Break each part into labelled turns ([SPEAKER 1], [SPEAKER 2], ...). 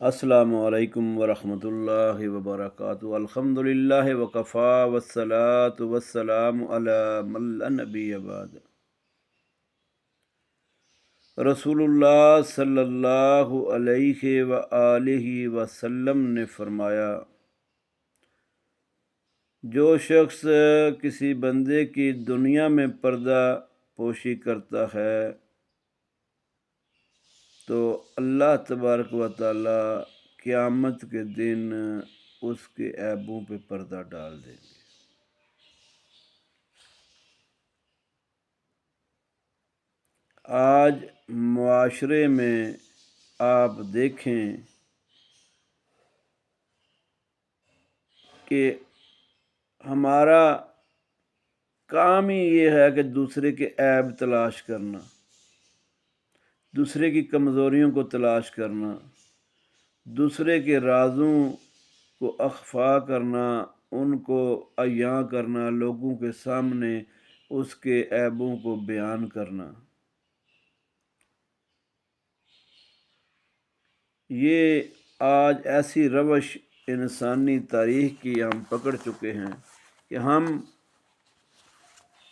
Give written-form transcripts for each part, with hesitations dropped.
[SPEAKER 1] السلام علیکم ورحمۃ اللہ وبرکاتہ۔ الحمد للہ وکفا والصلاۃ والسلام علی من لا نبی بعد۔ رسول اللہ صلی اللہ علیہ وآلہ وسلم نے فرمایا، جو شخص کسی بندے کی دنیا میں پردہ پوشی کرتا ہے تو اللہ تبارک و تعالی قیامت کے دن اس کے عیبوں پہ پردہ ڈال دیں گے۔ آج معاشرے میں آپ دیکھیں کہ ہمارا کام ہی یہ ہے کہ دوسرے کے عیب تلاش کرنا، دوسرے کی کمزوریوں کو تلاش کرنا، دوسرے کے رازوں کو اخفا کرنا، ان کو عیاں کرنا، لوگوں کے سامنے اس کے عیبوں کو بیان کرنا۔ یہ آج ایسی روش انسانی تاریخ کی ہم پکڑ چکے ہیں کہ ہم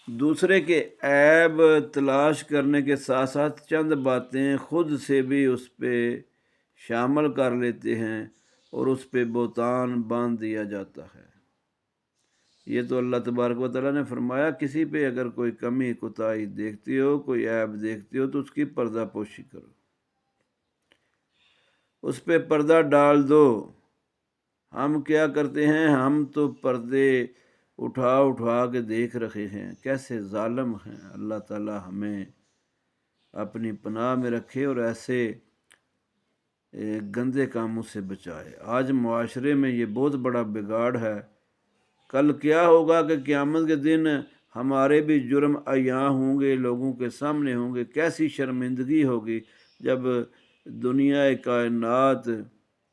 [SPEAKER 1] دوسرے کے عیب تلاش کرنے کے ساتھ ساتھ چند باتیں خود سے بھی اس پہ شامل کر لیتے ہیں اور اس پہ بہتان باندھ دیا جاتا ہے۔ یہ تو اللہ تبارک و تعالیٰ نے فرمایا، کسی پہ اگر کوئی کمی کوتاہی دیکھتی ہو، کوئی عیب دیکھتی ہو تو اس کی پردہ پوشی کرو، اس پہ پردہ ڈال دو۔ ہم کیا کرتے ہیں؟ ہم تو پردے اٹھا اٹھا کے دیکھ رہے ہیں، کیسے ظالم ہیں۔ اللہ تعالی ہمیں اپنی پناہ میں رکھے اور ایسے گندے کاموں سے بچائے۔ آج معاشرے میں یہ بہت بڑا بگاڑ ہے۔ کل کیا ہوگا کہ قیامت کے دن ہمارے بھی جرم عیاں ہوں گے، لوگوں کے سامنے ہوں گے۔ کیسی شرمندگی ہوگی جب دنیا کائنات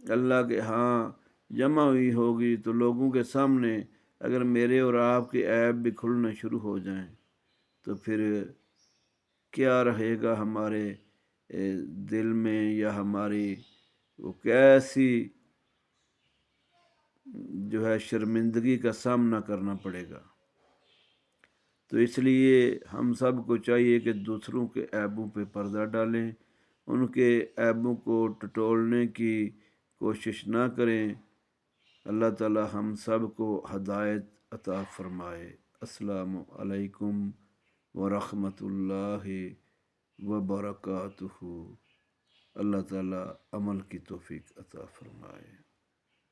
[SPEAKER 1] اللہ کے ہاں جمع ہوئی ہوگی تو لوگوں کے سامنے اگر میرے اور آپ کے عیب بھی کھلنا شروع ہو جائیں تو پھر کیا رہے گا ہمارے دل میں، یا ہماری وہ کیسی جو ہے شرمندگی کا سامنا کرنا پڑے گا۔ تو اس لیے ہم سب کو چاہیے کہ دوسروں کے عیبوں پہ پردہ ڈالیں، ان کے عیبوں کو ٹٹولنے کی کوشش نہ کریں۔ اللہ تعالی ہم سب کو ہدایت عطا فرمائے۔ السلام علیکم ورحمۃ اللہ وبرکاتہ۔ اللہ تعالی عمل کی توفیق عطا فرمائے۔